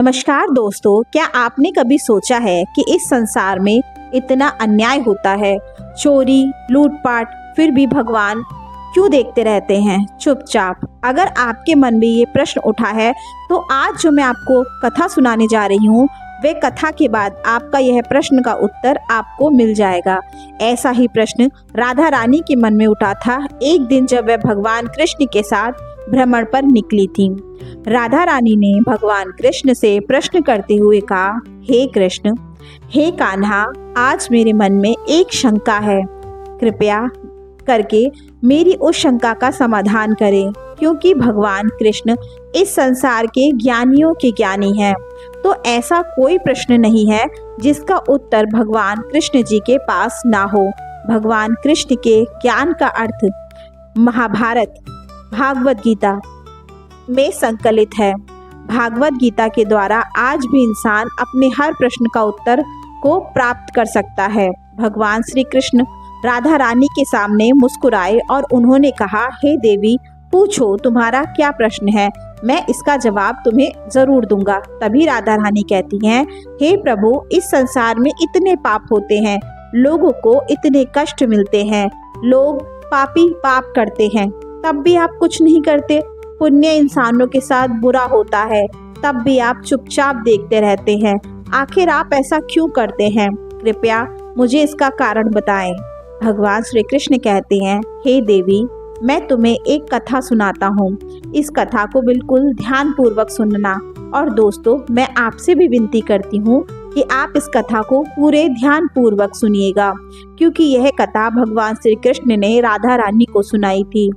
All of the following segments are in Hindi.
नमस्कार दोस्तों, क्या आपने कभी सोचा है कि इस संसार में इतना अन्याय होता है, चोरी, लूटपाट, फिर भी भगवान क्यों देखते रहते हैं चुपचाप? अगर आपके मन में ये प्रश्न उठा है तो आज जो मैं आपको कथा सुनाने जा रही हूँ, वे कथा के बाद आपका यह प्रश्न का उत्तर आपको मिल जाएगा। ऐसा ही प्रश्न राधा रानी के मन में उठा था एक दिन जब वह भगवान कृष्ण के साथ भ्रमण पर निकली थी। राधा रानी ने भगवान कृष्ण से प्रश्न करते हुए कहा, हे कृष्ण, हे कान्हा, आज मेरे मन में एक शंका है, कृपया करके मेरी उस शंका का समाधान करें। क्योंकि भगवान कृष्ण इस संसार के ज्ञानियों के ज्ञानी हैं, तो ऐसा कोई प्रश्न नहीं है जिसका उत्तर भगवान कृष्ण जी के पास ना हो। भगवान कृष्ण के ज्ञान का अर्थ महाभारत, भागवत गीता में संकलित है। भागवत गीता के द्वारा आज भी इंसान अपने हर प्रश्न का उत्तर को प्राप्त कर सकता है। भगवान श्री कृष्ण राधा रानी के सामने मुस्कुराए और उन्होंने कहा, हे देवी, पूछो, तुम्हारा क्या प्रश्न है, मैं इसका जवाब तुम्हें जरूर दूंगा। तभी राधा रानी कहती हैं, हे प्रभु, इस संसार में इतने पाप होते हैं, लोगों को इतने कष्ट मिलते हैं, लोग पापी पाप करते हैं, तब भी आप कुछ नहीं करते। पुण्य इंसानों के साथ बुरा होता है, तब भी आप चुपचाप देखते रहते हैं। आखिर आप ऐसा क्यों करते हैं? कृपया मुझे इसका कारण बताएं। भगवान श्री कृष्ण कहते हैं, हे देवी, मैं तुम्हें एक कथा सुनाता हूँ। इस कथा को बिल्कुल ध्यान पूर्वक सुनना। और दोस्तों, मैं आपसे भी विनती करती हूँ कि आप इस कथा को पूरे ध्यान पूर्वक सुनिएगा, क्योंकि यह कथा भगवान श्री कृष्ण ने राधा रानी को सुनाई थी।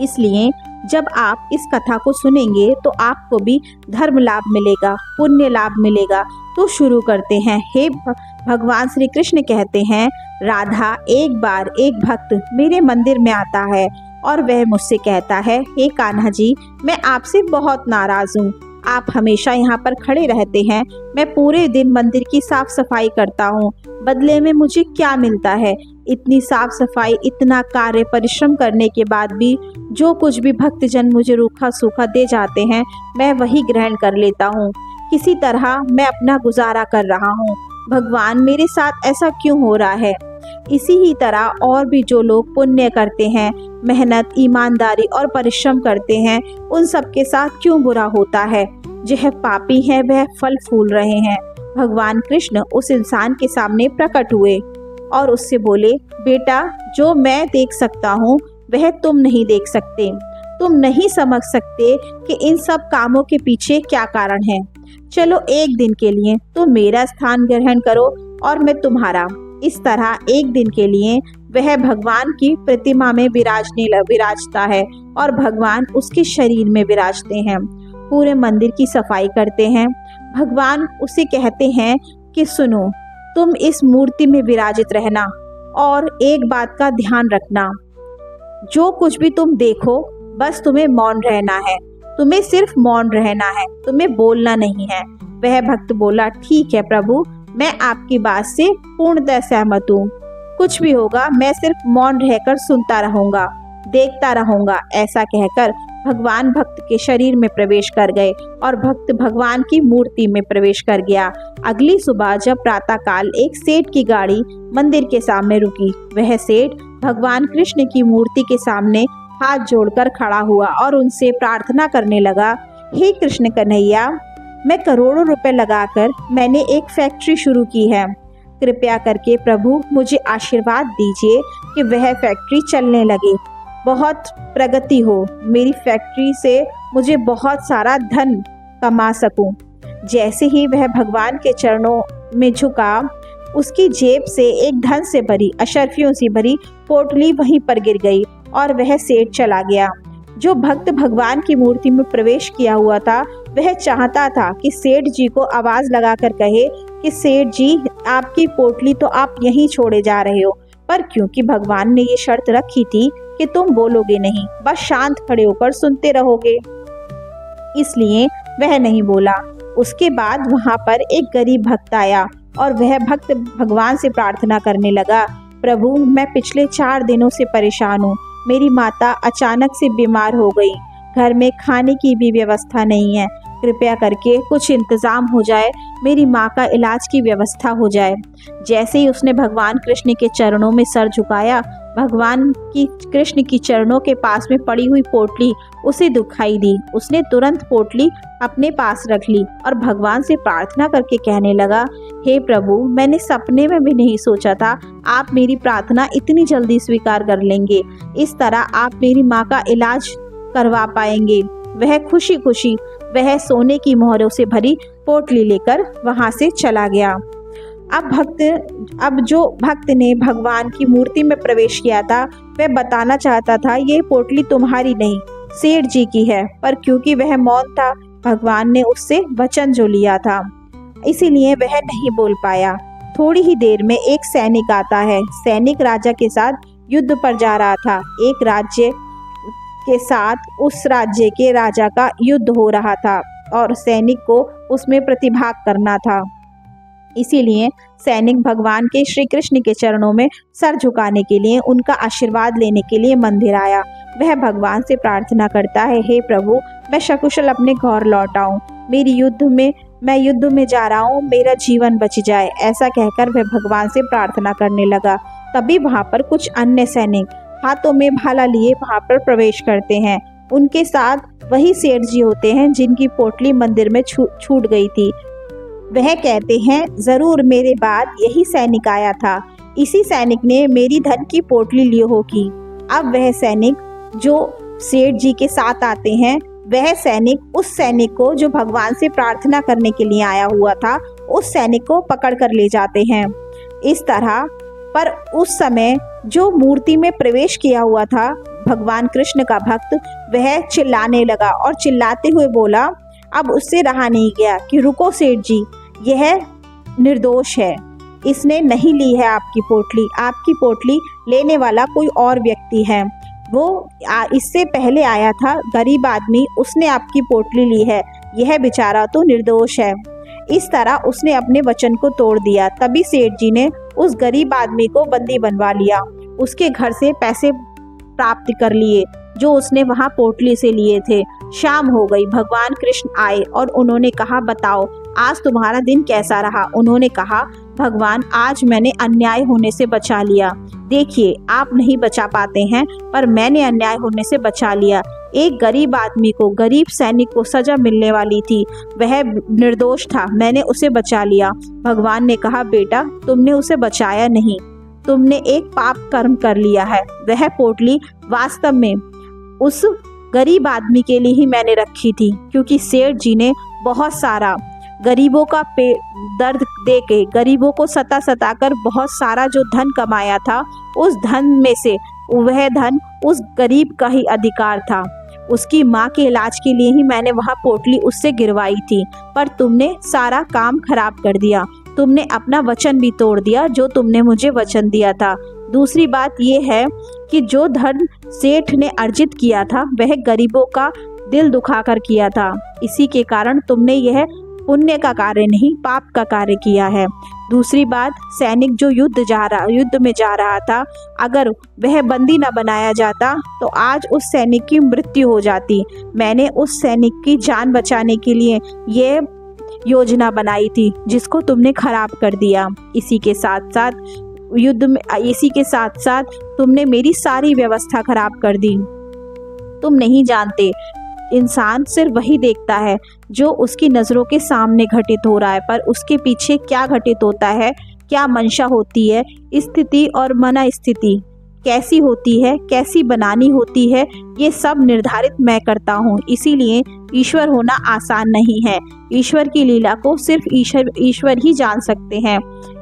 इसलिए जब आप इस कथा को सुनेंगे तो आपको भी धर्म लाभ मिलेगा, पुण्य लाभ मिलेगा। तो शुरू करते हैं। हे भगवान श्री कृष्ण कहते हैं, राधा, एक बार एक भक्त मेरे मंदिर में आता है और वह मुझसे कहता है, हे कान्हा जी, मैं आपसे बहुत नाराज हूँ। आप हमेशा यहाँ पर खड़े रहते हैं, मैं पूरे दिन मंदिर की साफ सफाई करता हूँ, बदले में मुझे क्या मिलता है? इतनी साफ सफाई, इतना कार्य, परिश्रम करने के बाद भी जो कुछ भी भक्तजन मुझे रूखा सूखा दे जाते हैं, मैं वही ग्रहण कर लेता हूँ। किसी तरह मैं अपना गुजारा कर रहा हूँ। भगवान, मेरे साथ ऐसा क्यों हो रहा है? इसी ही तरह और भी जो लोग पुण्य करते हैं, मेहनत, ईमानदारी और परिश्रम करते हैं, उन सब के साथ क्यों बुरा होता है? जो पापी है वह फल फूल रहे हैं। भगवान कृष्ण उस इंसान के सामने प्रकट हुए और उससे बोले, बेटा, जो मैं देख सकता हूँ वह तुम नहीं देख सकते। तुम नहीं समझ सकते कि इन सब कामों के पीछे क्या कारण है। चलो, एक दिन के लिए तुम मेरा स्थान ग्रहण करो और मैं तुम्हारा। इस तरह एक दिन के लिए वह भगवान की प्रतिमा में विराजता है और भगवान उसके शरीर में विराजते हैं। पूरे मंदिर की सफाई करते हैं। भगवान उसे कहते हैं कि सुनो, तुम इस मूर्ति में विराजित रहना और एक बात का ध्यान रखना, जो कुछ भी तुम देखो बस तुम्हें मौन रहना है, तुम्हें सिर्फ मौन रहना है, तुम्हें बोलना नहीं है। वह भक्त बोला, ठीक है प्रभु, मैं आपकी बात से पूर्णतः सहमत हूँ। कुछ भी होगा मैं सिर्फ मौन रहकर सुनता रहूंगा, देखता रहूंगा। ऐसा कहकर भगवान भक्त के शरीर में प्रवेश कर गए और भक्त भगवान की मूर्ति में प्रवेश कर गया। अगली सुबह जब प्रातःकाल एक सेठ की गाड़ी मंदिर के सामने रुकी, वह सेठ भगवान कृष्ण की मूर्ति के सामने हाथ जोड़कर खड़ा हुआ और उनसे प्रार्थना करने लगा, हे कृष्ण कन्हैया, मैं करोड़ों रुपए लगाकर मैंने एक फैक्ट्री शुरू की है। कृपया करके प्रभु मुझे आशीर्वाद दीजिए कि वह फैक्ट्री चलने लगे, बहुत प्रगति हो, मेरी फैक्ट्री से मुझे बहुत सारा धन कमा सकूं। जैसे ही वह भगवान के चरणों में झुका, उसकी जेब से एक धन से भरी, अशर्फियों से भरी पोटली वहीं पर गिर गई और वह सेठ चला गया। जो भक्त भगवान की मूर्ति में प्रवेश किया हुआ था, वह चाहता था कि सेठ जी को आवाज लगाकर कहे कि सेठ जी, आपकी पोटली तो आप यहीं छोड़े जा रहे हो, पर क्योंकि भगवान ने ये शर्त रखी थी कि तुम बोलोगे नहीं, बस शांत खड़े होकर सुनते रहोगे, इसलिए वह नहीं बोला। उसके बाद वहां पर एक गरीब भक्त आया और वह भक्त भगवान से प्रार्थना करने लगा, प्रभु, मैं पिछले 4 दिनों से परेशान हूँ। मेरी माता अचानक से बीमार हो गई, घर में खाने की भी व्यवस्था नहीं है, कृपया करके कुछ इंतज़ाम हो जाए, मेरी माँ का इलाज की व्यवस्था हो जाए। जैसे ही उसने भगवान कृष्ण के चरणों में सर झुकाया, भगवान की कृष्ण की चरणों के पास में पड़ी हुई पोटली उसे दिखाई दी। उसने तुरंत पोटली अपने पास रख ली और भगवान से प्रार्थना करके कहने लगा, हे प्रभु, मैंने सपने में भी नहीं सोचा था आप मेरी प्रार्थना इतनी जल्दी स्वीकार कर लेंगे। इस तरह आप मेरी माँ का इलाज करवा पाएंगे। वह खुशी खुशी वह सोने की मोहरों से भरी पोटली लेकर वहां से चला गया। अब जो भक्त ने भगवान की मूर्ति में प्रवेश किया था, वह बताना चाहता था ये पोटली तुम्हारी नहीं, सेठ जी की है, पर क्योंकि वह मौन था, भगवान ने उससे वचन जो लिया था, इसीलिए वह नहीं बोल पाया। थोड़ी ही देर में एक सैनिक आता है। सैनिक राजा के साथ युद्ध पर जा रहा था। एक राज्य के साथ उस राज्य के राजा का युद्ध हो रहा था और सैनिक को उसमें प्रतिभाग करना था। इसीलिए सैनिक भगवान के श्री कृष्ण के चरणों में सर झुकाने के लिए, उनका आशीर्वाद लेने के लिए मंदिर आया। वह भगवान से प्रार्थना करता है, हे प्रभु, मैं सकुशल अपने घर लौट आऊं। मैं युद्ध में जा रहा हूँ, मेरा जीवन बच जाए। ऐसा कहकर वह भगवान से प्रार्थना करने लगा। तभी वहाँ पर कुछ अन्य सैनिक हाथों में भाला लिए वहाँ पर प्रवेश करते हैं। उनके साथ वही सेठ जी होते हैं जिनकी पोटली मंदिर में छूट गई थी। वह कहते हैं, जरूर मेरे बाद यही सैनिक आया था, इसी सैनिक ने मेरी धन की पोटली ली होगी। अब वह सैनिक जो सेठ जी के साथ आते हैं, वह सैनिक उस सैनिक को जो भगवान से प्रार्थना करने के लिए आया हुआ था, उस सैनिक को पकड़ कर ले जाते हैं। इस तरह पर उस समय जो मूर्ति में प्रवेश किया हुआ था भगवान कृष्ण का भक्त, वह चिल्लाने लगा और चिल्लाते हुए बोला, अब उससे रहा नहीं गया कि रुको सेठ जी, यह निर्दोष है, इसने नहीं ली है आपकी पोटली लेने वाला कोई और व्यक्ति है। वो इससे पहले आया था, गरीब आदमी, उसने आपकी पोटली ली है, यह बेचारा तो निर्दोष है। इस तरह उसने अपने वचन को तोड़ दिया। तभी सेठ जी ने उस गरीब आदमी को बंदी बनवा लिया, उसके घर से पैसे प्राप्त कर लिए जो उसने वहां पोटली से लिए थे। शाम हो गई, भगवान कृष्ण आए और उन्होंने कहा, बताओ आज तुम्हारा दिन कैसा रहा। उन्होंने कहा, भगवान, आज मैंने अन्याय होने से बचा लिया। देखिए, आप नहीं बचा पाते हैं, पर मैंने अन्याय होने से बचा लिया। एक गरीब आदमी को, गरीब सैनिक को सजा मिलने वाली थी, वह निर्दोष था, मैंने उसे बचा लिया। भगवान ने कहा, बेटा, तुमने उसे बचाया नहीं, तुमने एक पाप कर्म कर लिया है। वह पोटली वास्तव में उस गरीब आदमी के लिए ही मैंने रखी थी, क्योंकि सेठ जी ने बहुत सारा गरीबों का दर्द दे के, गरीबों को सता कर बहुत सारा जो धन कमाया था, उस धन में से वह धन उस गरीब का ही अधिकार था। उसकी माँ के इलाज के लिए ही मैंने वहाँ पोटली उससे गिरवाई थी, पर तुमने सारा काम खराब कर दिया। तुमने अपना वचन भी तोड़ दिया जो तुमने मुझे वचन दिया था। दूसरी बात यह है कि जो धन सेठ ने अर्जित किया था, वह गरीबों का दिल दुखाकर किया था। इसी के कारण तुमने यह पुण्य का कार्य नहीं, पाप का कार्य किया है। दूसरी बात, सैनिक जो युद्ध में जा रहा था, अगर वह बंदी न बनाया जाता तो आज उस सैनिक की मृत्यु हो जाती। मैंने उस सैनिक की जान बचाने के लिए यह योजना बनाई थी, जिसको तुमने खराब कर दिया। इसी के साथ साथ तुमने मेरी सारी व्यवस्था खराब कर दी। तुम नहीं जानते, इंसान सिर्फ वही देखता है जो उसकी नज़रों के सामने घटित हो रहा है, पर उसके पीछे क्या घटित होता है, क्या मंशा होती है, स्थिति और मन स्थिति कैसी होती है, कैसी बनानी होती है, ये सब निर्धारित मैं करता हूँ। इसीलिए ईश्वर होना आसान नहीं है। ईश्वर की लीला को सिर्फ ईश्वर ही जान सकते हैं।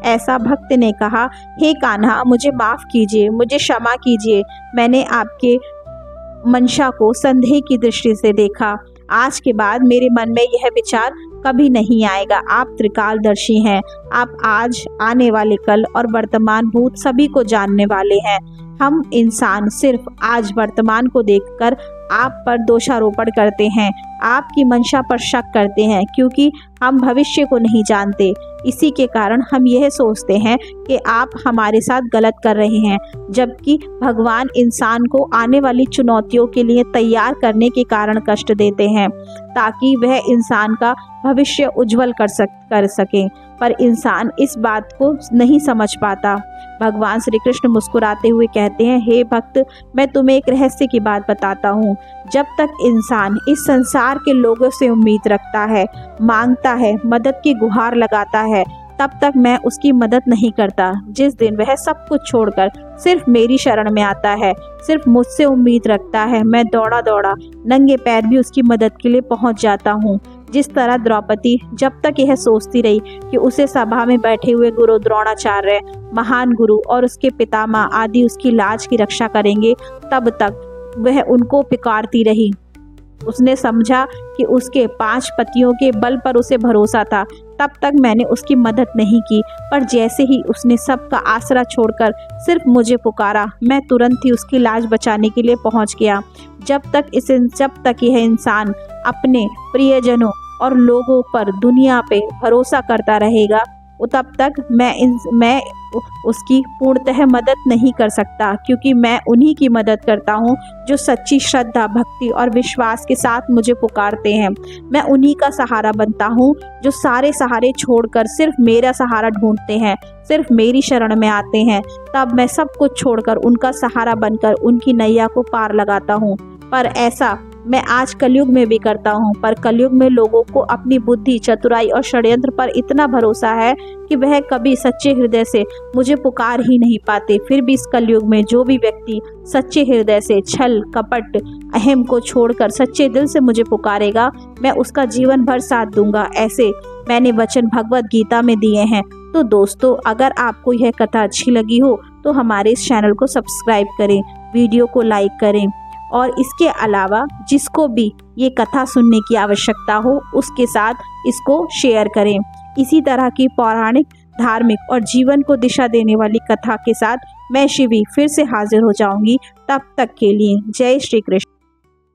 ऐसा भक्त ने कहा, हे कान्हा, मुझे माफ़ कीजिए, मुझे क्षमा कीजिए, मैंने आपके मंशा को संदेह की दृष्टि से देखा। आज के बाद मेरे मन में यह विचार कभी नहीं आएगा। आप त्रिकालदर्शी हैं, आप आज, आने वाले कल और वर्तमान भूत सभी को जानने वाले हैं। हम इंसान सिर्फ आज वर्तमान को देखकर आप पर दोषारोपण करते हैं, आपकी मंशा पर शक करते हैं, क्योंकि हम भविष्य को नहीं जानते। इसी के कारण हम यह सोचते हैं कि आप हमारे साथ गलत कर रहे हैं, जबकि भगवान इंसान को आने वाली चुनौतियों के लिए तैयार करने के कारण कष्ट देते हैं, ताकि वह इंसान का भविष्य उज्जवल कर सकें, पर इंसान इस बात को नहीं समझ पाता। भगवान श्री कृष्ण मुस्कुराते हुए कहते हैं, हे भक्त, मैं तुम्हें एक रहस्य की बात बताता हूँ। जब तक इंसान इस संसार के लोगों से उम्मीद रखता है, मांगता है, मदद की गुहार लगाता है, तब तक मैं उसकी मदद नहीं करता। जिस दिन वह सब कुछ छोड़कर सिर्फ मेरी शरण में आता है, सिर्फ मुझसे उम्मीद रखता है, मैं दौड़ा दौड़ा नंगे पैर भी उसकी मदद के लिए पहुंच जाता हूं। जिस तरह द्रौपदी जब तक यह सोचती रही कि उसे सभा में बैठे हुए गुरु द्रोणाचार्य, महान गुरु और उसके पितामह आदि उसकी लाज की रक्षा करेंगे, तब तक वह उनको पुकारती रही। उसने समझा कि उसके 5 पतियों के बल पर उसे भरोसा था, तब तक मैंने उसकी मदद नहीं की। पर जैसे ही उसने सबका आसरा छोड़कर सिर्फ मुझे पुकारा, मैं तुरंत ही उसकी लाज बचाने के लिए पहुंच गया। जब तक यह इंसान अपने प्रियजनों और लोगों पर, दुनिया पे भरोसा करता रहेगा, तब तक मैं उसकी पूर्णतः मदद नहीं कर सकता, क्योंकि मैं उन्हीं की मदद करता हूँ जो सच्ची श्रद्धा, भक्ति और विश्वास के साथ मुझे पुकारते हैं। मैं उन्हीं का सहारा बनता हूँ जो सारे सहारे छोड़कर सिर्फ मेरा सहारा ढूंढते हैं, सिर्फ मेरी शरण में आते हैं। तब मैं सब कुछ छोड़कर उनका सहारा बनकर उनकी नैया को पार लगाता हूँ। पर ऐसा मैं आज कलयुग में भी करता हूँ, पर कलयुग में लोगों को अपनी बुद्धि, चतुराई और षड्यंत्र पर इतना भरोसा है कि वह कभी सच्चे हृदय से मुझे पुकार ही नहीं पाते। फिर भी इस कलयुग में जो भी व्यक्ति सच्चे हृदय से, छल कपट अहम को छोड़कर सच्चे दिल से मुझे पुकारेगा, मैं उसका जीवन भर साथ दूंगा। ऐसे मैंने वचन भगवत गीता में दिए हैं। तो दोस्तों, अगर आपको यह कथा अच्छी लगी हो तो हमारे इस चैनल को सब्सक्राइब करें, वीडियो को लाइक करें, और इसके अलावा जिसको भी ये कथा सुनने की आवश्यकता हो उसके साथ इसको शेयर करें। इसी तरह की पौराणिक, धार्मिक और जीवन को दिशा देने वाली कथा के साथ मैं शिवी फिर से हाजिर हो जाऊंगी। तब तक के लिए जय श्री कृष्ण।